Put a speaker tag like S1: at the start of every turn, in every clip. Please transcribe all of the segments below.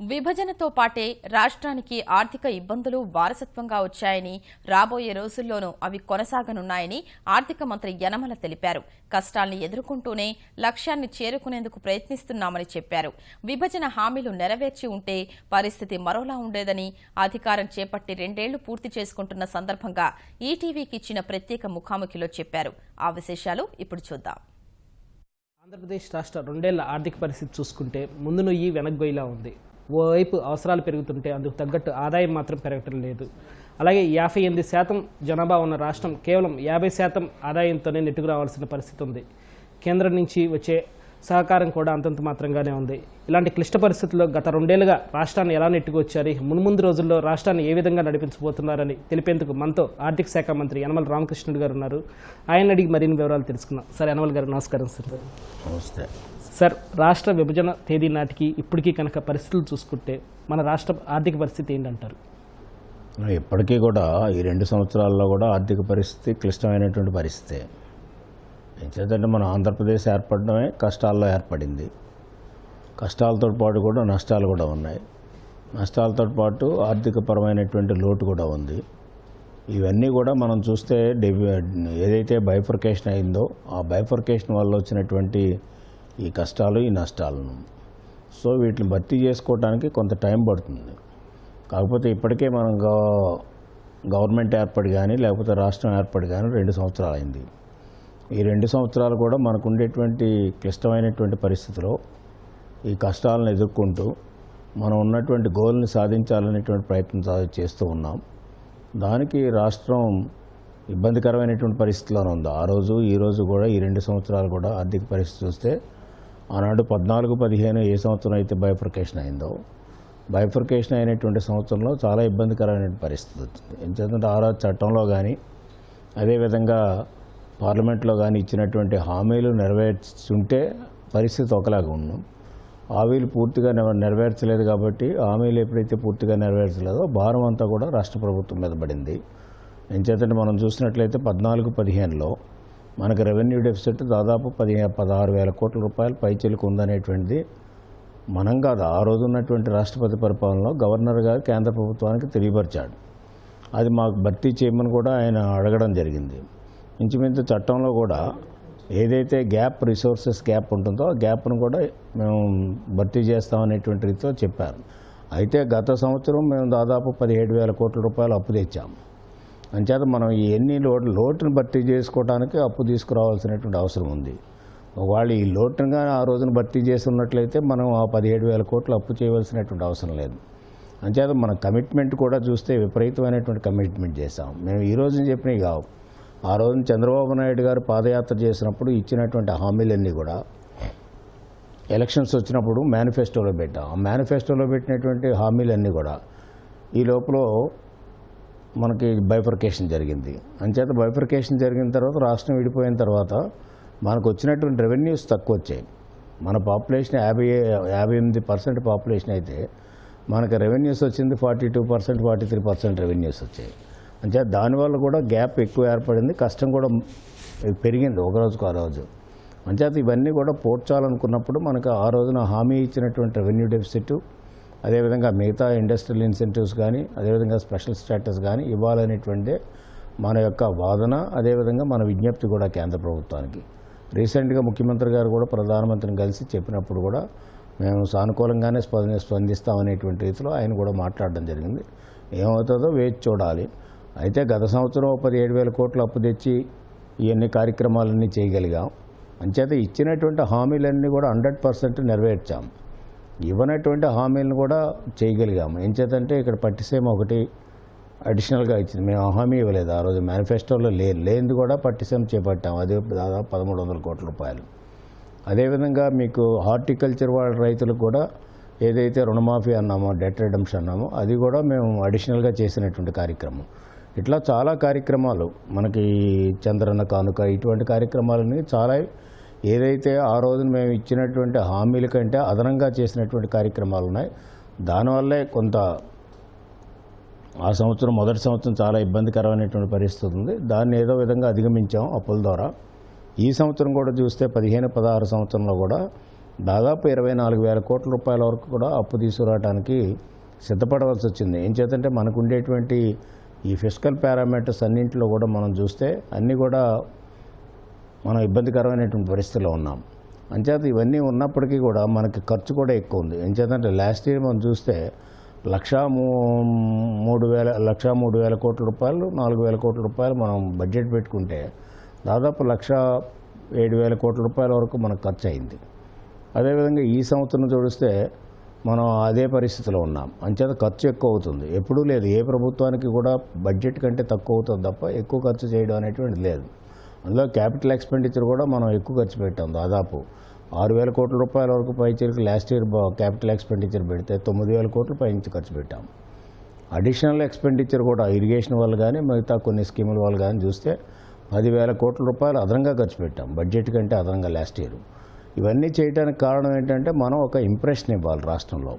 S1: విభజనతో పాటే రాష్ట్రానికి ఆర్థిక ఇబ్బందులు వారసత్వంగా వచ్చాయని, రాబోయే రోజుల్లోనూ అవి కొనసాగనున్నాయని ఆర్థిక మంత్రి యనమల తెలిపారు. కష్టాల్ని ఎదుర్కొంటూనే లక్ష్యాన్ని చేరుకునేందుకు ప్రయత్నిస్తున్నామని చెప్పారు. విభజన హామీలు నెరవేర్చి ఉంటే పరిస్థితి మరోలా ఉండేదని, అధికారం చేపట్టి 2 ఏళ్లు పూర్తి చేసుకుంటున్న సందర్భంగా ఈటీవీకి ఇచ్చిన ప్రత్యేక ముఖాముఖిలో చెప్పారు. ఆ విశేషాలు ఇప్పుడు చూద్దాం.
S2: ఆంధ్రప్రదేశ్ రాష్ట్ర 2 ఏళ్ల ఆర్థిక పరిస్థితి చూసుకుంటే ముందు నుయ్యి వెనక్గొయ్యిలా ఉంది. ఓవైపు అవసరాలు పెరుగుతుంటే అందుకు తగ్గట్టు ఆదాయం మాత్రం పెరగటం లేదు. అలాగే 58% జనాభా ఉన్న రాష్ట్రం కేవలం 50% ఆదాయంతోనే నెట్టుకు రావాల్సిన పరిస్థితి ఉంది. కేంద్రం నుంచి వచ్చే సహకారం కూడా అంతంత మాత్రంగానే ఉంది. ఇలాంటి క్లిష్ట పరిస్థితుల్లో గత 2 ఏళ్లుగా రాష్ట్రాన్ని ఎలా నెట్టుకు వచ్చారు, మున్ముందు రోజుల్లో రాష్ట్రాన్ని ఏ విధంగా నడిపించబోతున్నారని తెలిపేందుకు మనతో ఆర్థిక శాఖ మంత్రి యనమల రామకృష్ణుడు గారు ఉన్నారు. ఆయన అడిగి మరిన్ని వివరాలు తెలుసుకుందాం. సార్, యనమల గారు నమస్కారం. సార్
S3: నమస్తే
S2: సార్, రాష్ట్ర విభజన తేదీ నాటికి ఇప్పటికీ కనుక పరిస్థితులు చూసుకుంటే మన రాష్ట్ర ఆర్థిక పరిస్థితి ఏంటంటారు?
S3: ఇప్పటికీ కూడా ఈ 2 సంవత్సరాల్లో కూడా ఆర్థిక పరిస్థితి క్లిష్టమైనటువంటి పరిస్థితే. ఎంచేతంటే మన ఆంధ్రప్రదేశ్ ఏర్పడడమే కష్టాల్లో ఏర్పడింది. కష్టాలతో పాటు కూడా నష్టాలు కూడా ఉన్నాయి. నష్టాలతో పాటు ఆర్థికపరమైనటువంటి లోటు కూడా ఉంది. ఇవన్నీ కూడా మనం చూస్తే ఏదైతే బైఫర్కేషన్ అయిందో ఆ బైఫర్కేషన్ వల్ల వచ్చినటువంటి ఈ కష్టాలు, ఈ నష్టాలను సో వీటిని భర్తీ చేసుకోవడానికి కొంత టైం పడుతుంది. కాకపోతే ఇప్పటికే మనం గవర్నమెంట్ ఏర్పడి కానీ లేకపోతే రాష్ట్రం ఏర్పడి కానీ 2 సంవత్సరాలు అయింది. ఈ 2 సంవత్సరాలు కూడా మనకు ఉండేటువంటి క్లిష్టమైనటువంటి పరిస్థితిలో ఈ కష్టాలను ఎదుర్కొంటూ మనం ఉన్నటువంటి గోల్ని సాధించాలనేటువంటి ప్రయత్నం చేస్తూ ఉన్నాం. దానికి రాష్ట్రం ఇబ్బందికరమైనటువంటి పరిస్థితిలోనే ఉంది. ఆ రోజు ఈ రోజు కూడా ఈ 2 సంవత్సరాలు కూడా ఆర్థిక పరిస్థితి చూస్తే ఆనాడు 14-15 ఏ సంవత్సరం అయితే బైఫర్కేషన్ అయిందో బైఫర్కేషన్ అయినటువంటి సంవత్సరంలో చాలా ఇబ్బందికరమైన పరిస్థితి వచ్చింది. ఎందుకంటే ఆ రోజు చట్టంలో కానీ అదేవిధంగా పార్లమెంట్లో కానీ ఇచ్చినటువంటి హామీలు నెరవేర్చుంటే పరిస్థితి ఒకలాగా ఉన్నాం. హామీలు పూర్తిగా నెరవేర్చలేదు కాబట్టి హామీలు ఎప్పుడైతే పూర్తిగా నెరవేర్చలేదో భారం అంతా కూడా రాష్ట్ర ప్రభుత్వం మీద పడింది. ఎంచేతంటే మనం చూసినట్లయితే 14-15లో మనకు రెవెన్యూ డెఫిసిట్ దాదాపు 16,000 కోట్ల రూపాయలు పైచిలుకు ఉందనేటువంటిది మనం కాదు, ఆ రోజు ఉన్నటువంటి రాష్ట్రపతి పరిపాలనలో గవర్నర్ గారు కేంద్ర ప్రభుత్వానికి తెలియపరిచాడు. అది మాకు భర్తీ చేయమని కూడా ఆయన అడగడం జరిగింది. ఇంచుమించు చట్టంలో కూడా ఏదైతే రిసోర్సెస్ గ్యాప్ ఉంటుందో ఆ గ్యాప్ను కూడా మేము భర్తీ చేస్తామనేటువంటి రీతిలో చెప్పారు. అయితే గత సంవత్సరం మేము దాదాపు 17,000 కోట్ల రూపాయలు అప్పు తెచ్చాము. అంచేత మనం ఈ లోటును భర్తీ చేసుకోవడానికి అప్పు తీసుకురావాల్సినటువంటి అవసరం ఉంది. ఒకవేళ ఈ లోటుగా ఆ రోజున భర్తీ చేసి ఉన్నట్లయితే మనం ఆ 17,000 కోట్లు అప్పు చేయవలసినటువంటి అవసరం లేదు. అంచేత మన కమిట్మెంట్ కూడా చూస్తే విపరీతమైనటువంటి కమిట్మెంట్ చేశాం. మేము ఈ రోజున చెప్పినవి కావు. ఆ రోజున చంద్రబాబు నాయుడు గారు పాదయాత్ర చేసినప్పుడు ఇచ్చినటువంటి హామీలన్నీ కూడా ఎలక్షన్స్ వచ్చినప్పుడు మేనిఫెస్టోలో పెట్టాం. ఆ మేనిఫెస్టోలో పెట్టినటువంటి హామీలన్నీ కూడా ఈ లోపల మనకి బైఫర్కేషన్ జరిగింది. అంచేత బైఫర్కేషన్ జరిగిన తర్వాత రాష్ట్రం విడిపోయిన తర్వాత మనకు వచ్చినటువంటి రెవెన్యూస్ తక్కువ వచ్చాయి. మన పాపులేషన్ 58% పాపులేషన్ అయితే మనకు రెవెన్యూస్ వచ్చింది 42%, 43% రెవెన్యూస్ వచ్చాయి. అంచేత దానివల్ల కూడా గ్యాప్ ఎక్కువ ఏర్పడింది, కష్టం కూడా పెరిగింది ఒక రోజుకు ఆ రోజు. అంచేత ఇవన్నీ కూడా పోడ్చాలనుకున్నప్పుడు మనకు ఆ రోజున హామీ ఇచ్చినటువంటి రెవెన్యూ డెఫిసిట్, అదేవిధంగా మిగతా ఇండస్ట్రియల్ ఇన్సెంటివ్స్ కానీ అదేవిధంగా స్పెషల్ స్టేటస్ కానీ ఇవ్వాలనేటువంటి మన యొక్క వాదన, అదేవిధంగా మన విజ్ఞప్తి కూడా కేంద్ర ప్రభుత్వానికి. రీసెంట్గా ముఖ్యమంత్రి గారు కూడా ప్రధానమంత్రిని కలిసి చెప్పినప్పుడు కూడా మేము సానుకూలంగానే స్పందిస్తామనేటువంటి రీతిలో ఆయన కూడా మాట్లాడడం జరిగింది. ఏమవుతుందో వేచి చూడాలి. అయితే గత సంవత్సరం 17,000 కోట్లు అప్పు తెచ్చి ఇవన్నీ కార్యక్రమాలన్నీ చేయగలిగాం. అంచేత ఇచ్చినటువంటి హామీలన్నీ కూడా 100% నెరవేర్చాం. ఇవ్వనటువంటి హామీలను కూడా చేయగలిగాము. ఎంచేతంటే ఇక్కడ పట్టిసీమ ఒకటి అడిషనల్గా ఇచ్చింది. మేము హామీ ఇవ్వలేదు ఆ రోజు, మేనిఫెస్టోలో లేనిది కూడా పట్టిసీమ చేపట్టాము. అది దాదాపు 1,300 కోట్ల రూపాయలు. అదేవిధంగా మీకు హార్టికల్చర్ వాళ్ళ రైతులకు కూడా ఏదైతే రుణమాఫీ అన్నామో, డెట్ రిడమ్షన్ అన్నామో అది కూడా మేము అడిషనల్గా చేసినటువంటి కార్యక్రమం. ఇట్లా చాలా కార్యక్రమాలు మనకి చంద్రన్న కానుక ఇటువంటి కార్యక్రమాలని చాలా ఏదైతే ఆ రోజున మేము ఇచ్చినటువంటి హామీల కంటే అదనంగా చేసినటువంటి కార్యక్రమాలు ఉన్నాయి. దానివల్లే కొంత ఆ సంవత్సరం మొదటి సంవత్సరం చాలా ఇబ్బందికరమైనటువంటి పరిస్థితి ఉంది. దాన్ని ఏదో విధంగా అధిగమించాం అప్పుల ద్వారా. ఈ సంవత్సరం కూడా చూస్తే 15-16 సంవత్సరంలో కూడా దాదాపు 24,000 కోట్ల రూపాయల వరకు కూడా అప్పు తీసుకురావడానికి సిద్ధపడవలసి వచ్చింది. ఏం చేతంటే మనకు ఉండేటువంటి ఈ ఫిస్కల్ పారామీటర్స్ అన్నింటిలో కూడా మనం చూస్తే అన్నీ కూడా మనం ఇబ్బందికరమైనటువంటి పరిస్థితిలో ఉన్నాం. అంచేత ఇవన్నీ ఉన్నప్పటికీ కూడా మనకి ఖర్చు కూడా ఎక్కువ ఉంది. ఏం చేతంటే లాస్ట్ ఇయర్ మనం చూస్తే 1,03,000 కోట్ల రూపాయలు, 4,000 కోట్ల రూపాయలు మనం బడ్జెట్ పెట్టుకుంటే దాదాపు 1,07,000 కోట్ల రూపాయల వరకు మనకు ఖర్చు అయింది. అదేవిధంగా ఈ సంవత్సరం చూస్తే మనం అదే పరిస్థితిలో ఉన్నాం. అంచేత ఖర్చు ఎక్కువ అవుతుంది. ఎప్పుడూ లేదు, ఏ ప్రభుత్వానికి కూడా బడ్జెట్ కంటే తక్కువ అవుతుంది తప్ప ఎక్కువ ఖర్చు చేయడం అనేటువంటిది లేదు. అందులో క్యాపిటల్ ఎక్స్పెండిచర్ కూడా మనం ఎక్కువ ఖర్చు పెట్టాం. దాదాపు 6,000 కోట్ల రూపాయల వరకు పైచీలకు లాస్ట్ ఇయర్ క్యాపిటల్ ఎక్స్పెండిచర్ పెడితే 9,000 కోట్లు పైనుంచి ఖర్చు పెట్టాం. అడిషనల్ ఎక్స్పెండిచర్ కూడా ఇరిగేషన్ వల్ల కానీ మిగతా కొన్ని స్కీముల వల్ల కానీ చూస్తే 10,000 కోట్ల రూపాయలు అదనంగా ఖర్చు పెట్టాం, బడ్జెట్ కంటే అదనంగా లాస్ట్ ఇయర్. ఇవన్నీ చేయడానికి కారణం ఏంటంటే మనం ఒక ఇంప్రెషన్ ఇవ్వాలి, రాష్ట్రంలో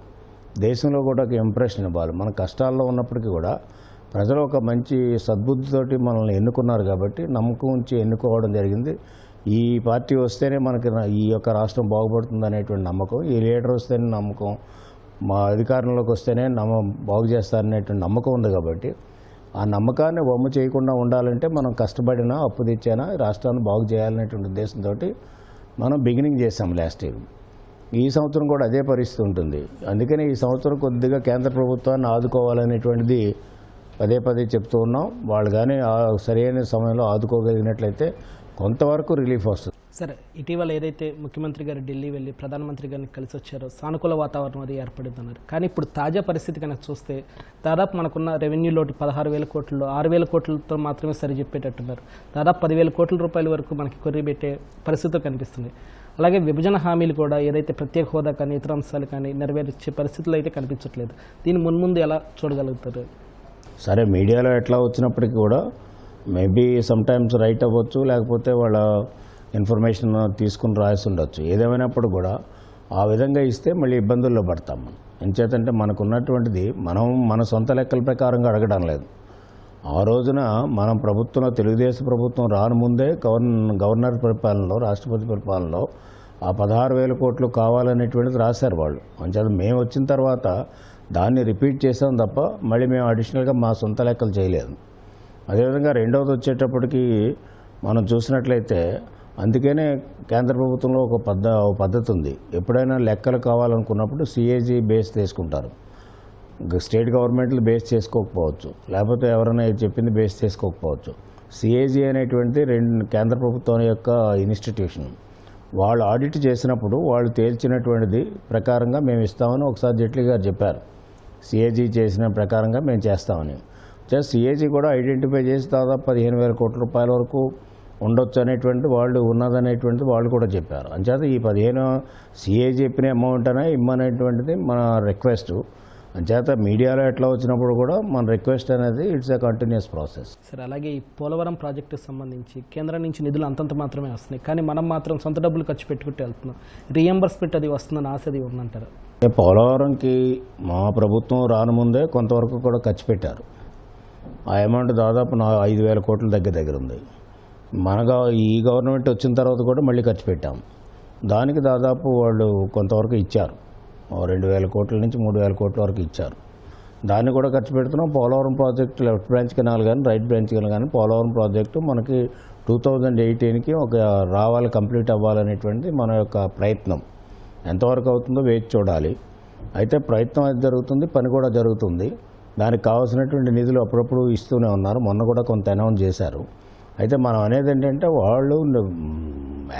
S3: దేశంలో కూడా ఒక ఇంప్రెషన్ ఇవ్వాలి. మన కష్టాల్లో ఉన్నప్పటికీ కూడా ప్రజలు ఒక మంచి సద్బుద్ధితోటి మనల్ని ఎన్నుకున్నారు కాబట్టి నమ్మకం ఉంచి ఎన్నుకోవడం జరిగింది. ఈ పార్టీ వస్తేనే మనకి ఈ యొక్క రాష్ట్రం బాగుపడుతుంది అనేటువంటి నమ్మకం, ఈ లీడర్ వస్తేనే నమ్మకం, మా అధికారంలోకి వస్తేనే బాగు చేస్తారనేటువంటి నమ్మకం ఉంది. కాబట్టి ఆ నమ్మకాన్ని వమ్ము చేయకుండా ఉండాలంటే మనం కష్టపడినా అప్పు తెచ్చైనా రాష్ట్రాన్ని బాగు చేయాలనేటువంటి ఉద్దేశంతో మనం బిగినింగ్ చేసాం లాస్ట్ ఇయర్. ఈ సంవత్సరం కూడా అదే పరిస్థితి ఉంటుంది. అందుకని ఈ సంవత్సరం కొద్దిగా కేంద్ర ప్రభుత్వాన్ని ఆదుకోవాలనేటువంటిది పదే పదే చెప్తూ ఉన్నాం. వాళ్ళు కానీ సరైన సమయంలో ఆదుకోగలిగినట్లయితే కొంతవరకు రిలీఫ్ వస్తుంది.
S2: సరే, ఇటీవల ఏదైతే ముఖ్యమంత్రి గారు ఢిల్లీ వెళ్ళి ప్రధానమంత్రి గారిని కలిసి వచ్చారో సానుకూల వాతావరణం అది ఏర్పడిందన్నారు. కానీ ఇప్పుడు తాజా పరిస్థితి కనుక చూస్తే దాదాపు మనకున్న రెవెన్యూ లోటు 16,000 కోట్లలో 6,000 కోట్లతో మాత్రమే సరిచెప్పేటట్టున్నారు. దాదాపు 10,000 కోట్ల రూపాయల వరకు మనకి కొర్రీ పెట్టే పరిస్థితి కనిపిస్తుంది. అలాగే విభజన హామీలు కూడా ఏదైతే ప్రత్యేక హోదా కానీ ఇతర అంశాలు కానీ నెరవేర్చే పరిస్థితులు అయితే కనిపించట్లేదు. దీన్ని మున్ముందు ఎలా చూడగలుగుతారు?
S3: సరే, మీడియాలో ఎట్లా వచ్చినప్పటికీ కూడా మేబీ సమ్టైమ్స్ రైట్ అవ్వచ్చు, లేకపోతే వాళ్ళ ఇన్ఫర్మేషన్ తీసుకుని రాసి ఉండొచ్చు. ఏదేమైనప్పుడు కూడా ఆ విధంగా ఇస్తే మళ్ళీ ఇబ్బందుల్లో పడతాం. మనం ఎంచేతంటే మనకున్నటువంటిది మనం మన సొంత లెక్కల ప్రకారంగా అడగడం లేదు. ఆ రోజున మనం ప్రభుత్వంలో తెలుగుదేశం ప్రభుత్వం రానుముందే గవర్నర్ పరిపాలనలో, రాష్ట్రపతి పరిపాలనలో ఆ 16,000 కోట్లు కావాలనేటువంటిది రాశారు వాళ్ళు. అంచేత మేము వచ్చిన తర్వాత దాన్ని రిపీట్ చేసాం తప్ప మళ్ళీ మేము అడిషనల్గా మా సొంత లెక్కలు చేయలేదు. అదేవిధంగా రెండవది వచ్చేటప్పటికి మనం చూసినట్లయితే అందుకనే కేంద్ర ప్రభుత్వంలో ఒక పద్ధతి ఉంది. ఎప్పుడైనా లెక్కలు కావాలనుకున్నప్పుడు సిఏజీ బేస్ తీసుకుంటారు. స్టేట్ గవర్నమెంట్లు బేస్ చేసుకోకపోవచ్చు, లేకపోతే ఎవరైనా చెప్పింది బేస్ చేసుకోకపోవచ్చు. సిఏజీ అనేటువంటిది కేంద్ర ప్రభుత్వం యొక్క ఇన్స్టిట్యూషన్. వాళ్ళు ఆడిట్ చేసినప్పుడు వాళ్ళు తేల్చినటువంటిది ప్రకారంగా మేము ఇస్తామని ఒకసారి జైట్లీ గారు చెప్పారు. సిఏజీ చేసిన ప్రకారంగా మేము చేస్తామని. సిఏజీ కూడా ఐడెంటిఫై చేసి దాదాపు 15,000 కోట్ల రూపాయల వరకు ఉండొచ్చు అనేటువంటి వాళ్ళు ఉన్నదనేటువంటిది వాళ్ళు కూడా చెప్పారు. అంచేత ఈ 15 సిఏ చెప్పిన అమౌంట్ అనే ఇమ్మనేటువంటిది మన రిక్వెస్ట్. అంచేత మీడియాలో ఎట్లా వచ్చినప్పుడు కూడా మన రిక్వెస్ట్ అనేది ఇట్స్ ఏ కంటిన్యూస్ ప్రాసెస్.
S2: సరే, అలాగే ఈ పోలవరం ప్రాజెక్టుకు సంబంధించి కేంద్రం నుంచి నిధులు అంతంత మాత్రమే వస్తున్నాయి, కానీ మనం మాత్రం సొంత డబ్బులు ఖర్చు పెట్టుకుంటూ వెళ్తున్నాం. రీఎంబర్స్మెంట్ అది వస్తుందని ఆశ అది ఉందంటారు?
S3: పోలవరంకి మా ప్రభుత్వం రానుముందే కొంతవరకు కూడా ఖర్చు పెట్టారు. ఆ అమౌంట్ దాదాపు 5,000 కోట్ల దగ్గర ఉంది. ఈ గవర్నమెంట్ వచ్చిన తర్వాత కూడా మళ్ళీ ఖర్చు పెట్టాం. దానికి దాదాపు వాళ్ళు కొంతవరకు ఇచ్చారు. 2,000 కోట్ల నుంచి 3,000 కోట్ల వరకు ఇచ్చారు. దాన్ని కూడా ఖర్చు పెడుతున్నాం. Polavaram project left branch canal కానీ రైట్ బ్రాంచ్ కెనాల్ కానీ పోలవరం ప్రాజెక్టు మనకి 2018కి రావాలి, కంప్లీట్ అవ్వాలనేటువంటిది మన యొక్క ప్రయత్నం. ఎంతవరకు అవుతుందో వేచి చూడాలి. అయితే ప్రయత్నం అయితే జరుగుతుంది, పని కూడా జరుగుతుంది. దానికి కావాల్సినటువంటి నిధులు అప్పుడప్పుడు ఇస్తూనే ఉన్నారు. మొన్న కూడా కొంత అనౌన్స్ చేశారు. అయితే మనం అనేది ఏంటంటే వాళ్ళు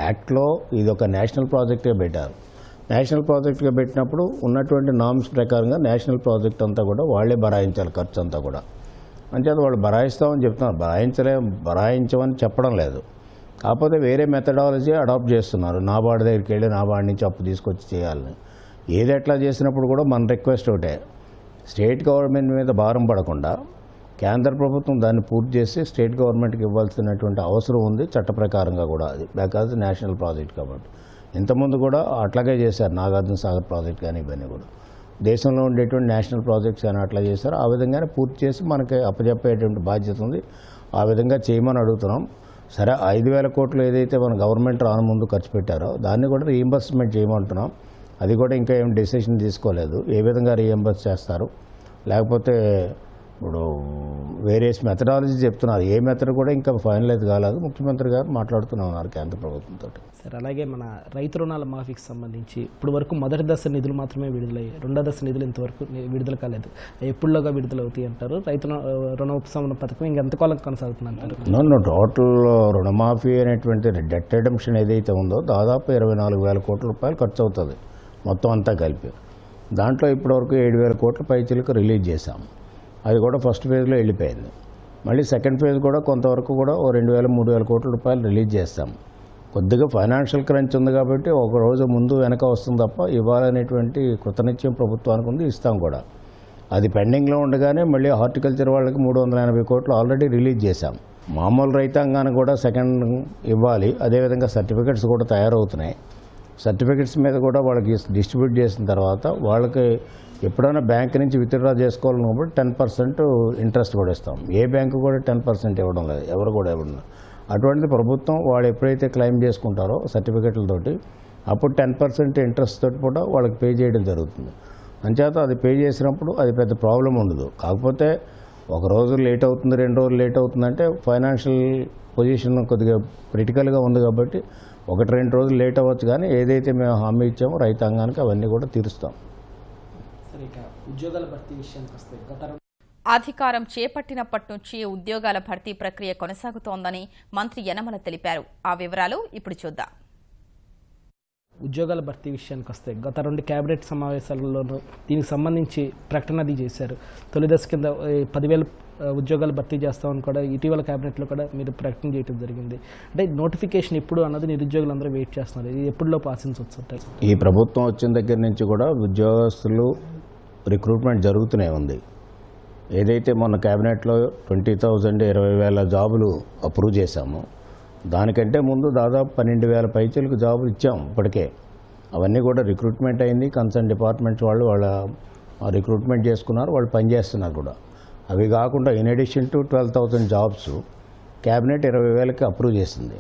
S3: యాక్ట్లో ఇది ఒక నేషనల్ ప్రాజెక్ట్గా పెట్టారు. నేషనల్ ప్రాజెక్ట్గా పెట్టినప్పుడు ఉన్నటువంటి నామ్స్ ప్రకారంగా నేషనల్ ప్రాజెక్ట్ అంతా కూడా వాళ్ళే భరాయించాలి, ఖర్చు అంతా కూడా. అంచేత వాళ్ళు భరాయిస్తామని చెప్తున్నారు, భరాయించమని చెప్పడం లేదు. కాకపోతే వేరే మెథడాలజీ అడాప్ట్ చేస్తున్నారు. నాబార్డు దగ్గరికి వెళ్ళి నాబార్డు నుంచి అప్పు తీసుకొచ్చి చేయాలని. ఏది ఎట్లా చేసినప్పుడు కూడా మన రిక్వెస్ట్ ఒకటే, స్టేట్ గవర్నమెంట్ మీద భారం పడకుండా కేంద్ర ప్రభుత్వం దాన్ని పూర్తి చేసి స్టేట్ గవర్నమెంట్కి ఇవ్వాల్సినటువంటి అవసరం ఉంది చట్ట ప్రకారంగా కూడా. అది బికాజ్ నేషనల్ ప్రాజెక్ట్ కాబట్టి. ఇంతకుముందు కూడా అట్లాగే చేశారు. నాగార్జున సాగర్ ప్రాజెక్ట్ కానీ ఇవన్నీ కూడా దేశంలో ఉండేటువంటి నేషనల్ ప్రాజెక్ట్స్ అని అట్లా చేశారు. ఆ విధంగానే పూర్తి చేసి మనకి అప్పచెప్పేటువంటి బాధ్యత ఉంది. ఆ విధంగా చేయమని అడుగుతున్నాం. సరే 5,000 కోట్లు ఏదైతే మన గవర్నమెంట్ రాను ముందు ఖర్చు పెట్టారో దాన్ని కూడా రీఎంబర్స్మెంట్ చేయమంటున్నాం. అది కూడా ఇంకా ఏం డెసిషన్ తీసుకోలేదు, ఏ విధంగా రీఎంబర్స్ చేస్తారు. లేకపోతే ఇప్పుడు వేరియస్ మెథడాలజీ చెప్తున్నారు, ఏ మెథడ్ కూడా ఇంకా ఫైనలైజ్ కాలేదు. ముఖ్యమంత్రి గారు మాట్లాడుతూనే ఉన్నారు కేంద్ర ప్రభుత్వంతో.
S2: సార్, అలాగే మన రైతు రుణాల మాఫీకి సంబంధించి ఇప్పుడు వరకు మొదటి దశ నిధులు మాత్రమే విడుదలయ్యాయి, రెండో దశ నిధులు ఇంతవరకు విడుదల కాలేదు. ఎప్పుడులోగా విడుదల అవుతాయి అంటారు? రైతు రుణ ఉపశమన పథకం ఇంకెంతకాలం కొనసాగుతుంది అంటారు?
S3: టోటల్ రుణమాఫీ అనేటువంటి డెట్ రిడమ్షన్ ఏదైతే ఉందో దాదాపు 24,000 కోట్ల రూపాయలు ఖర్చు అవుతుంది మొత్తం అంతా కలిపి. దాంట్లో ఇప్పటివరకు 7,000 కోట్ల పైచీలకు రిలీజ్ చేశాం. అది కూడా ఫస్ట్ ఫేజ్లో వెళ్ళిపోయింది. మళ్ళీ సెకండ్ ఫేజ్ కూడా కొంతవరకు కూడా 2,000-3,000 కోట్ల రూపాయలు రిలీజ్ చేస్తాం. కొద్దిగా ఫైనాన్షియల్ క్రంచ్ ఉంది కాబట్టి ఒక రోజు ముందు వెనక వస్తుంది తప్ప ఇవ్వాలనేటువంటి కృతనిశ్చయం ప్రభుత్వానికి ఉంది, ఇస్తాం కూడా. అది పెండింగ్లో ఉండగానే మళ్ళీ హార్టికల్చర్ వాళ్ళకి 380 కోట్లు ఆల్రెడీ రిలీజ్ చేశాం. మామూలు రైతాంగానికి కూడా సెకండ్ ఇవ్వాలి. అదేవిధంగా సర్టిఫికెట్స్ కూడా తయారవుతున్నాయి. సర్టిఫికెట్స్ మీద కూడా వాళ్ళకి డిస్ట్రిబ్యూట్ చేసిన తర్వాత వాళ్ళకి ఎప్పుడైనా బ్యాంక్ నుంచి విత్డ్రా చేసుకోవాలన్నప్పుడు 10% ఇంట్రెస్ట్ కూడా ఇస్తాం. ఏ బ్యాంకు కూడా 10% ఇవ్వడం లేదు, ఎవరు కూడా ఇవ్వడం. అటువంటిది ప్రభుత్వం వాళ్ళు ఎప్పుడైతే క్లెయిమ్ చేసుకుంటారో సర్టిఫికెట్లతోటి అప్పుడు 10% ఇంట్రెస్ట్ తోటి కూడా వాళ్ళకి పే చేయడం జరుగుతుంది. అంచేత అది పే చేసినప్పుడు అది పెద్ద ప్రాబ్లం ఉండదు. కాకపోతే ఒక రోజు లేట్ అవుతుంది, 2 రోజులు లేట్ అవుతుందంటే ఫైనాన్షియల్ పొజిషన్ కొద్దిగా క్రిటికల్గా ఉంది కాబట్టి 1-2 రోజులు లేట్ అవ్వచ్చు. కానీ ఏదైతే మేము హామీ ఇచ్చామో రైతాంగానికి అవన్నీ కూడా తీరుస్తాం.
S2: ఉద్యోగాల భర్తీ విషయానికి వస్తే
S1: అధికారం చేపట్టినప్పటి నుంచి ఉద్యోగాల భర్తీ ప్రక్రియ కొనసాగుతోందని మంత్రి యనమల తెలిపారు. ఆ వివరాలు ఇప్పుడు చూద్దాం.
S2: ఉద్యోగాల భర్తీ విషయానికి వస్తే గత 2 కేబినెట్ సమావేశాలలోనూ దీనికి సంబంధించి ప్రకటన అది చేశారు. తొలి దశ కింద 10,000 ఉద్యోగాలు భర్తీ చేస్తామని కూడా ఇటీవల కేబినెట్లో కూడా మీరు ప్రకటన చేయడం జరిగింది. అంటే నోటిఫికేషన్ ఎప్పుడు అన్నది నిరుద్యోగులందరూ వెయిట్ చేస్తున్నారు. ఇది ఎప్పుడులోపు ఆశించవచ్చు?
S3: ఈ ప్రభుత్వం వచ్చిన దగ్గర నుంచి కూడా ఉద్యోగస్తులు రిక్రూట్మెంట్ జరుగుతూనే ఉంది. ఏదైతే మొన్న కేబినెట్లో 20,000 20,000 జాబులు అప్రూవ్ చేశామో దానికంటే ముందు దాదాపు 12,000 పైచీలకు జాబులు ఇచ్చాం ఇప్పటికే. అవన్నీ కూడా రిక్రూట్మెంట్ అయింది. కన్సర్న్ డిపార్ట్మెంట్స్ వాళ్ళ రిక్రూట్మెంట్ చేసుకున్నారు, వాళ్ళు పనిచేస్తున్నారు కూడా. అవి కాకుండా in addition to 12,000 jobs cabinet 20,000కి అప్రూవ్ చేసింది.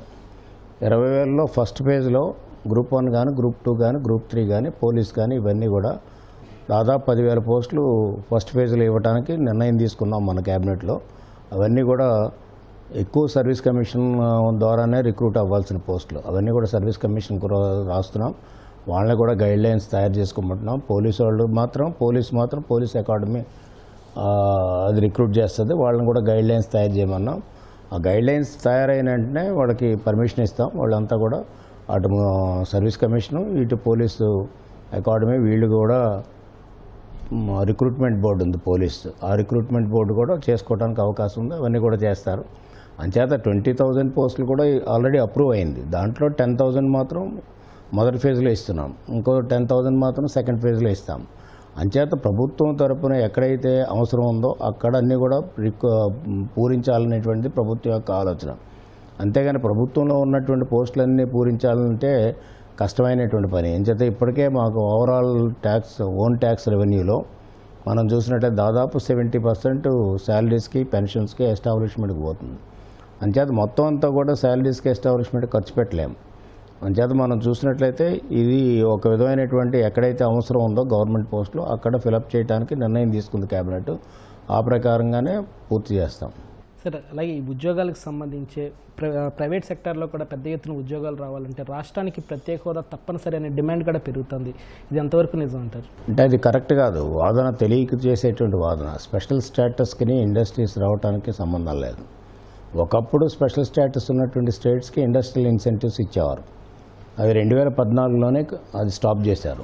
S3: 20,000లో ఫస్ట్ ఫేజ్లో గ్రూప్ 1 కానీ, గ్రూప్ 2 కానీ, గ్రూప్ 3 కానీ, పోలీస్ కానీ ఇవన్నీ కూడా దాదాపు 10,000 పోస్టులు ఫస్ట్ ఫేజ్లో ఇవ్వడానికి నిర్ణయం తీసుకున్నాం మన క్యాబినెట్లో. అవన్నీ కూడా ఎక్కువ సర్వీస్ కమిషన్ ద్వారానే రిక్రూట్ అవ్వాల్సిన పోస్టులు. అవన్నీ కూడా సర్వీస్ కమిషన్ కూడా రాస్తున్నాం. వాళ్ళని కూడా గైడ్ లైన్స్ తయారు చేసుకోమంటున్నాం. పోలీస్ అకాడమీ అది రిక్రూట్ చేస్తుంది. వాళ్ళని కూడా గైడ్ లైన్స్ తయారు చేయమన్నాం. ఆ గైడ్ లైన్స్ తయారైన వెంటనే వాళ్ళకి పర్మిషన్ ఇస్తాం. వాళ్ళంతా కూడా అటు సర్వీస్ కమిషను, ఇటు పోలీసు అకాడమీ, వీళ్ళు కూడా రిక్రూట్మెంట్ బోర్డు ఉంది పోలీసు, ఆ రిక్రూట్మెంట్ బోర్డు కూడా చేసుకోవడానికి అవకాశం ఉంది. అవన్నీ కూడా చేస్తారు. అంచేత 20,000 పోస్టులు కూడా ఆల్రెడీ అప్రూవ్ అయింది. దాంట్లో 10,000 మాత్రం మొదటి ఫేజ్లో ఇస్తున్నాం, ఇంకో 10,000 మాత్రం సెకండ్ ఫేజ్లో ఇస్తాం. అంచేత ప్రభుత్వం తరపున ఎక్కడైతే అవసరం ఉందో అక్కడ అన్నీ కూడా పూరించాలనేటువంటిది ప్రభుత్వం యొక్క ఆలోచన. అంతేగాని ప్రభుత్వంలో ఉన్నటువంటి పోస్టులన్నీ పూరించాలంటే కష్టమైనటువంటి పని. అంచేత ఇప్పటికే మాకు ఓవరాల్ ఓన్ ట్యాక్స్ రెవెన్యూలో మనం చూసినట్టయితే దాదాపు 70% శాలరీస్కి, పెన్షన్స్కి, ఎస్టాబ్లిష్మెంట్కి పోతుంది. అంచేత మొత్తం అంతా కూడా శాలరీస్కి, ఎస్టాబ్లిష్మెంట్కి ఖర్చు పెట్టలేము. అంచేత మనం చూసినట్లయితే ఇది ఒక విధమైనటువంటి ఎక్కడైతే అవసరం ఉందో గవర్నమెంట్ పోస్టులు అక్కడ ఫిలప్ చేయడానికి నిర్ణయం తీసుకుంది కేబినెట్. ఆ ప్రకారంగానే పూర్తి చేస్తాం.
S2: సరే, అలాగే ఈ ఉద్యోగాలకు సంబంధించి ప్రైవేట్ సెక్టార్లో కూడా పెద్ద ఎత్తున ఉద్యోగాలు రావాలంటే రాష్ట్రానికి ప్రత్యేక హోదా తప్పనిసరి అనే డిమాండ్ కూడా పెరుగుతుంది. ఇది ఎంతవరకు నిజం అంటారు?
S3: అంటే అది కరెక్ట్ కాదు. వాదన తెలియక చేసేటువంటి వాదన. స్పెషల్ స్టేటస్కి ఇండస్ట్రీస్ రావడానికి సంబంధం లేదు. ఒకప్పుడు స్పెషల్ స్టేటస్ ఉన్నటువంటి స్టేట్స్కి ఇండస్ట్రియల్ ఇన్సెంటివ్స్ ఇచ్చేవారు. అవి 2014లోనే అది స్టాప్ చేశారు,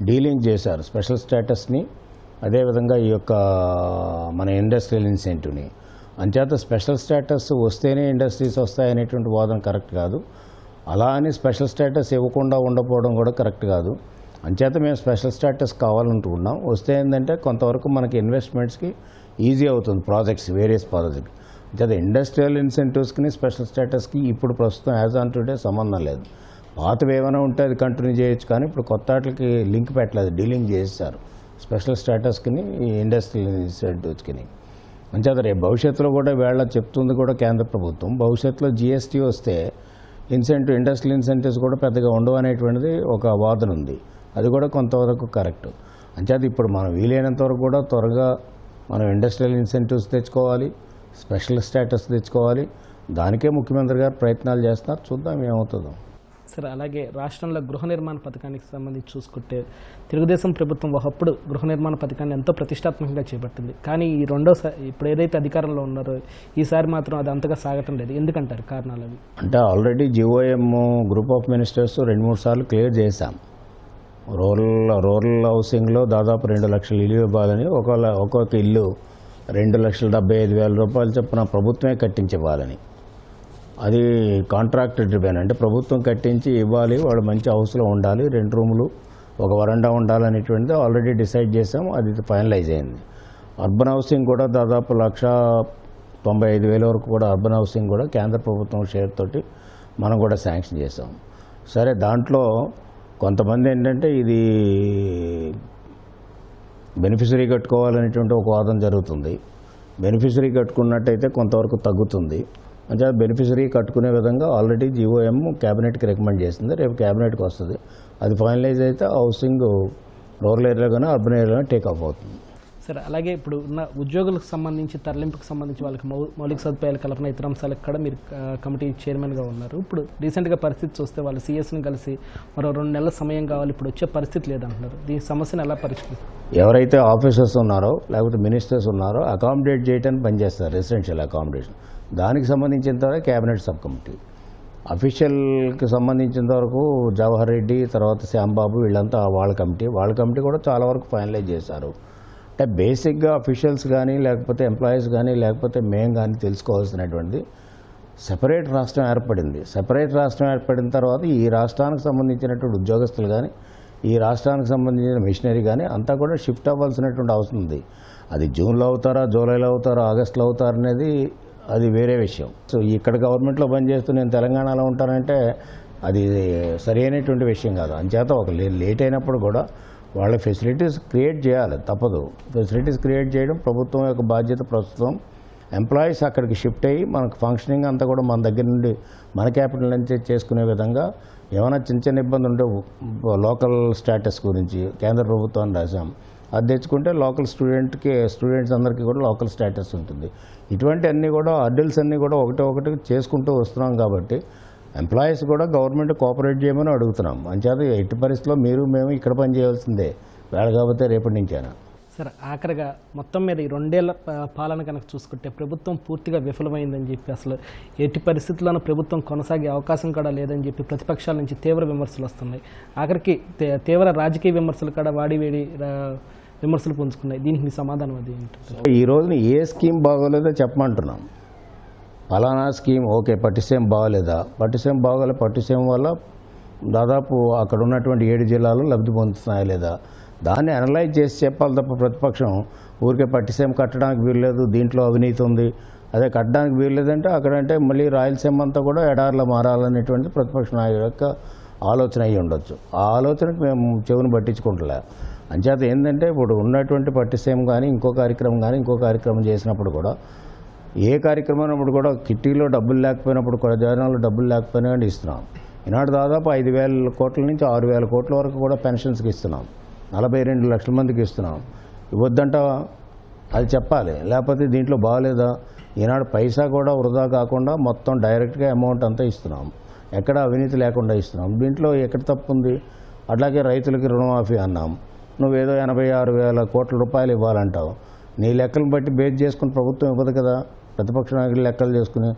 S3: డీలింక్ చేశారు స్పెషల్ స్టేటస్ని, అదేవిధంగా ఈ యొక్క మన ఇండస్ట్రియల్ ఇన్సెంటివ్ని. అంచేత స్పెషల్ స్టేటస్ వస్తేనే ఇండస్ట్రీస్ వస్తాయనేటువంటి వాదన కరెక్ట్ కాదు. అలా అని స్పెషల్ స్టేటస్ ఇవ్వకుండా ఉండకపోవడం కూడా కరెక్ట్ కాదు. అంచేత మేము స్పెషల్ స్టేటస్ కావాలంటున్నాం. వస్తే ఏంటంటే కొంతవరకు మనకి ఇన్వెస్ట్మెంట్స్కి ఈజీ అవుతుంది, ప్రాజెక్ట్స్, వేరియస్ ప్రాజెక్ట్స్. అంచేత ఇండస్ట్రియల్ ఇన్సెంటివ్స్కి స్పెషల్ స్టేటస్కి ఇప్పుడు ప్రస్తుతం యాజ్ ఆన్ టుడే సంబంధం లేదు. పాతవి ఏమైనా ఉంటే అది కంటిన్యూ చేయొచ్చు, కానీ ఇప్పుడు కొత్త వాటికి లింక్ పెట్టలేదు, డీలింగ్ చేశారు స్పెషల్ స్టేటస్కి, ఇండస్ట్రియల్ ఇన్సెంటివ్స్కి. అంచేత రేపు భవిష్యత్తులో కూడా వేళ చెప్తుంది కూడా కేంద్ర ప్రభుత్వం, భవిష్యత్తులో జిఎస్టీ వస్తే ఇండస్ట్రియల్ ఇన్సెంటివ్స్ కూడా పెద్దగా ఉండవు అనేటువంటిది ఒక వాదన ఉంది. అది కూడా కొంతవరకు కరెక్ట్. అంచేత ఇప్పుడు మనం వీలైనంత వరకు కూడా త్వరగా మనం ఇండస్ట్రియల్ ఇన్సెంటివ్స్ తెచ్చుకోవాలి, స్పెషల్ స్టేటస్ తెచ్చుకోవాలి. దానికే ముఖ్యమంత్రి గారు ప్రయత్నాలు చేస్తున్నారు. చూద్దాం ఏమవుతుందో.
S2: సరే, అలాగే రాష్ట్రంలో గృహ నిర్మాణ పథకానికి సంబంధించి చూసుకుంటే తెలుగుదేశం ప్రభుత్వం ఒకప్పుడు గృహ నిర్మాణ పథకాన్ని ఎంతో ప్రతిష్టాత్మకంగా చేపట్టింది. కానీ ఈ రెండోసారి ఇప్పుడు ఏదైతే అధికారంలో ఉన్నారో ఈసారి మాత్రం అది అంతగా సాగటం లేదు. ఎందుకంటారు కారణాలు అవి?
S3: అంటే already GOM group of ministers 2-3 సార్లు క్లియర్ చేశాం. రూరల్ హౌసింగ్లో దాదాపు 2 లక్షల ఇల్లు ఇవ్వాలని, ఒక్కొక్క ఇల్లు 2,75,000 రూపాయలు చొప్పున ప్రభుత్వమే కట్టించివ్వాలని. అది కాంట్రాక్ట్ డ్రివెన్, అంటే ప్రభుత్వం కట్టించి ఇవ్వాలి, వాళ్ళు మంచి హౌస్లో ఉండాలి, 2 రూములు ఒక వరండా ఉండాలనేటువంటిది ఆల్రెడీ డిసైడ్ చేసాం. అది ఫైనలైజ్ అయింది. అర్బన్ హౌసింగ్ కూడా దాదాపు 1,95,000 వరకు కూడా అర్బన్ హౌసింగ్ కూడా కేంద్ర ప్రభుత్వం షేర్ తోటి మనం కూడా శాంక్షన్ చేసాం. సరే, దాంట్లో కొంతమంది ఏంటంటే ఇది బెనిఫిషరీ కట్టుకోవాలనేటువంటి ఒక వాదన జరుగుతుంది. బెనిఫిషరీ కట్టుకున్నట్టయితే కొంతవరకు తగ్గుతుంది. అంటే బెనిఫిషరీ కట్టుకునే విధంగా ఆల్రెడీ జిఓఎం క్యాబినెట్కి రికమెండ్ చేసింది. రేపు క్యాబినెట్కి వస్తుంది. అది ఫైనలైజ్ అయితే హౌసింగ్ రూరల్ ఏరియాలోనే అర్బన్ ఏరియాలోనే టేక్ ఆఫ్ అవుతుంది.
S2: సరే, అలాగే ఇప్పుడు ఉన్న ఉద్యోగులకు సంబంధించి తరలింపుకు సంబంధించి వాళ్ళకి మౌలిక సదుపాయాల కల్పన ఇతర అంశాలకు కూడా మీరు కమిటీ చైర్మన్గా ఉన్నారు. ఇప్పుడు రీసెంట్గా పరిస్థితి చూస్తే వాళ్ళు సిఎస్ని కలిసి మరో 2 నెలల సమయం కావాలి, ఇప్పుడు వచ్చే పరిస్థితి లేదంటున్నారు. దీని సమస్యను ఎలా పరిష్కరిస్తారు?
S3: ఎవరైతే ఆఫీసర్స్ ఉన్నారో లేకపోతే మినిస్టర్స్ ఉన్నారో అకామిడేట్ చేయడానికి పనిచేస్తారు, రెసిడెన్షియల్ అకామిడేషన్. దానికి సంబంధించినంత వరకు క్యాబినెట్ సబ్ కమిటీ, అఫీషియల్కి సంబంధించినంత వరకు జవహర్ రెడ్డి, తర్వాత శ్యాంబాబు, వీళ్ళంతా వాళ్ళ కమిటీ కూడా చాలా వరకు ఫైనలైజ్ చేశారు. అంటే బేసిక్గా అఫీషియల్స్ కానీ లేకపోతే ఎంప్లాయీస్ కానీ లేకపోతే మేము కానీ తెలుసుకోవాల్సినటువంటిది సెపరేట్ రాష్ట్రం ఏర్పడింది. సెపరేట్ రాష్ట్రం ఏర్పడిన తర్వాత ఈ రాష్ట్రానికి సంబంధించినటువంటి ఉద్యోగస్తులు కానీ ఈ రాష్ట్రానికి సంబంధించిన మిషనరీ కానీ అంతా కూడా షిఫ్ట్ అవ్వాల్సినటువంటి అవసరం ఉంది. అది జూన్లో అవుతారా, జూలైలో అవుతారా, ఆగస్టులో అవుతారా అనేది అది వేరే విషయం. సో ఇక్కడ గవర్నమెంట్లో పనిచేస్తూ నేను తెలంగాణలో ఉంటానంటే అది సరి అయినటువంటి విషయం కాదు. అంచేత ఒక లేట్ అయినప్పుడు కూడా వాళ్ళ ఫెసిలిటీస్ క్రియేట్ చేయాలి, తప్పదు. ఫెసిలిటీస్ క్రియేట్ చేయడం ప్రభుత్వం యొక్క బాధ్యత. ప్రస్తుతం ఎంప్లాయీస్ అక్కడికి షిఫ్ట్ అయ్యి మనకు ఫంక్షనింగ్ అంతా కూడా మన దగ్గర నుండి మన క్యాపిటల్ నుంచి చేసుకునే విధంగా ఏమైనా చిన్న ఇబ్బంది ఉంటే లోకల్ స్టేటస్ గురించి కేంద్ర ప్రభుత్వాన్ని రాసాం. అది తెచ్చుకుంటే లోకల్ స్టూడెంట్స్ అందరికీ కూడా లోకల్ స్టేటస్ ఉంటుంది. ఇటువంటి అన్నీ కూడా అడ్డల్స్ అన్నీ కూడా ఒకటి చేసుకుంటూ వస్తున్నాం. కాబట్టి ఎంప్లాయీస్ కూడా గవర్నమెంట్ కోఆపరేట్ చేయమని అడుగుతున్నాం. అంచేత ఎట్టి పరిస్థితుల్లో మేము ఇక్కడ పని చేయాల్సిందే, వేళ కాబట్టి రేపటి నుంచైనా.
S2: సరే, ఆఖరిగా మొత్తం మీద ఈ 2 ఏళ్ల పాలన కనుక చూసుకుంటే ప్రభుత్వం పూర్తిగా విఫలమైందని చెప్పి, అసలు ఎట్టి పరిస్థితుల్లోనూ ప్రభుత్వం కొనసాగే అవకాశం కూడా లేదని చెప్పి ప్రతిపక్షాల నుంచి తీవ్ర విమర్శలు వస్తున్నాయి. ఆఖరికి తీవ్ర రాజకీయ విమర్శలు కూడా వాడివేడి విమర్శలు పుంజుకున్నాయి. దీనికి మీ సమాధానం అది ఏంటంటే?
S3: ఈ రోజున ఏ స్కీమ్ బాగోలేదో చెప్పమంటున్నాం. ఫలానా స్కీమ్ ఓకే, పట్టిసీమ బాగోలేదా? పట్టిసీమ బాగోలే, పట్టిసీమ వల్ల దాదాపు అక్కడ ఉన్నటువంటి 7 జిల్లాలు లబ్ధి పొందుతున్నాయా లేదా? దాన్ని అనలైజ్ చేసి చెప్పాలి తప్ప ప్రతిపక్షం ఊరికే పట్టిసీమ కట్టడానికి వీల్లేదు, దీంట్లో అవినీతి ఉంది, అదే కట్టడానికి వీల్లేదంటే అక్కడంటే మళ్ళీ రాయలసీమ అంతా కూడా ఎడారిలో మారాలనేటువంటి ప్రతిపక్ష నాయకుల యొక్క ఆలోచన అయ్యి ఉండొచ్చు. ఆ ఆలోచనకు మేము చెవును పట్టించుకుంటలే. అంచేత ఏంటంటే ఇప్పుడు ఉన్నటువంటి పట్టిసీమ కానీ ఇంకో కార్యక్రమం చేసినప్పుడు కూడా ఏ కార్యక్రమం అప్పుడు కూడా కిట్టీలో డబ్బులు లేకపోయినప్పుడు కూడా జగనలో డబ్బులు లేకపోయినా కానీ ఇస్తున్నాం. ఈనాడు దాదాపు 5,000 కోట్ల నుంచి 6,000 కోట్ల వరకు కూడా పెన్షన్స్కి ఇస్తున్నాం. 42 లక్షల మందికి ఇస్తున్నాం. ఇవ్వద్దంట అది చెప్పాలి, లేకపోతే దీంట్లో బాగాలేదా? ఈనాడు పైసా కూడా వృధా కాకుండా మొత్తం డైరెక్ట్గా అమౌంట్ అంతా ఇస్తున్నాం, ఎక్కడ అవినీతి లేకుండా ఇస్తున్నాం. దీంట్లో ఎక్కడ తప్పు ఉంది? అట్లాగే రైతులకి రుణమాఫీ అన్నాం, నువ్వేదో 86,000 కోట్ల రూపాయలు ఇవ్వాలంటావు. నీ లెక్కలను బట్టి బేస్ చేసుకుని ప్రభుత్వం ఇవ్వదు కదా. ప్రతిపక్ష నాయకులు లెక్కలు చేసుకుని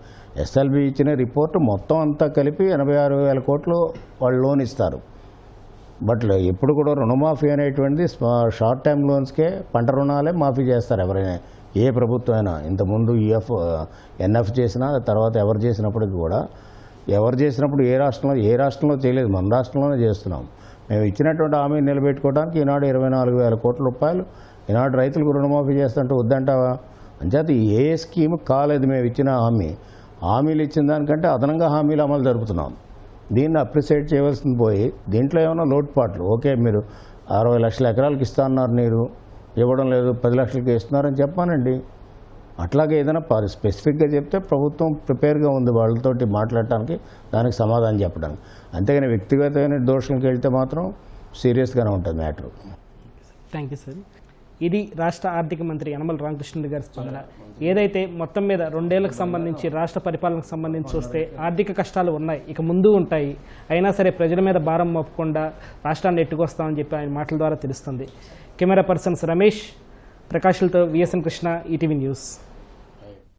S3: ఎస్ఎల్బి ఇచ్చిన రిపోర్టు మొత్తం అంతా కలిపి 86,000 కోట్లు వాళ్ళు లోన్ ఇస్తారు. బట్ ఎప్పుడు కూడా రుణమాఫీ అనేటువంటిది షార్ట్ టైం లోన్స్కే, పంట రుణాలే మాఫీ చేస్తారు ఎవరైనా, ఏ ప్రభుత్వం అయినా. ఇంతకుముందు ఎన్ఎఫ్ చేసినా తర్వాత ఎవరు చేసినప్పటికీ కూడా ఎవరు చేసినప్పుడు ఏ రాష్ట్రంలో చేయలేదు, మన రాష్ట్రంలోనే చేస్తున్నాం. మేము ఇచ్చినటువంటి హామీ నిలబెట్టుకోవడానికి ఈనాడు 24,000 కోట్ల రూపాయలు ఈనాడు రైతులకు రుణమాఫీ చేస్తుంటే వద్దంటావా? అంచేత ఏ స్కీమ్ కాలేదు. మేము ఇచ్చిన హామీలు ఇచ్చిన దానికంటే అదనంగా హామీలు అమలు జరుపుతున్నాం. దీన్ని అప్రిషియేట్ చేయవలసింది పోయి దీంట్లో ఏమైనా లోటుపాట్లు, ఓకే మీరు 60 లక్షల ఎకరాలకు ఇస్తా అన్నారు, నీరు ఇవ్వడం లేదు, 10 లక్షలకి ఇస్తున్నారని చెప్పానండి. అట్లాగే ఏదైనా స్పెసిఫిక్గా చెప్తే ప్రభుత్వం ప్రిపేర్గా ఉంది వాళ్ళతోటి మాట్లాడటానికి, దానికి సమాధానం చెప్పడానికి. అంతేగాని వ్యక్తిగతమైన దోషులకు వెళ్తే మాత్రం సీరియస్గానే ఉంటుంది మ్యాటర్.
S2: Thank you sir. ఇది రాష్ట్ర ఆర్థిక మంత్రి యనమల రామకృష్ణుడు గారి స్పందన. ఏదైతే మొత్తం మీద 2 ఏళ్లకు సంబంధించి రాష్ట్ర పరిపాలనకు సంబంధించి చూస్తే ఆర్థిక కష్టాలు ఉన్నాయి, ఇక ముందు ఉంటాయి. అయినా సరే ప్రజల మీద భారం మోపకుండా రాష్ట్రాన్ని ఎట్టుకొస్తామని చెప్పి ఆయన మాటల ద్వారా తెలుస్తుంది. కెమెరా పర్సన్స్ రమేష్, ప్రకాష్లతో విఎస్ఎన్ కృష్ణ, ఈటీవీ న్యూస్.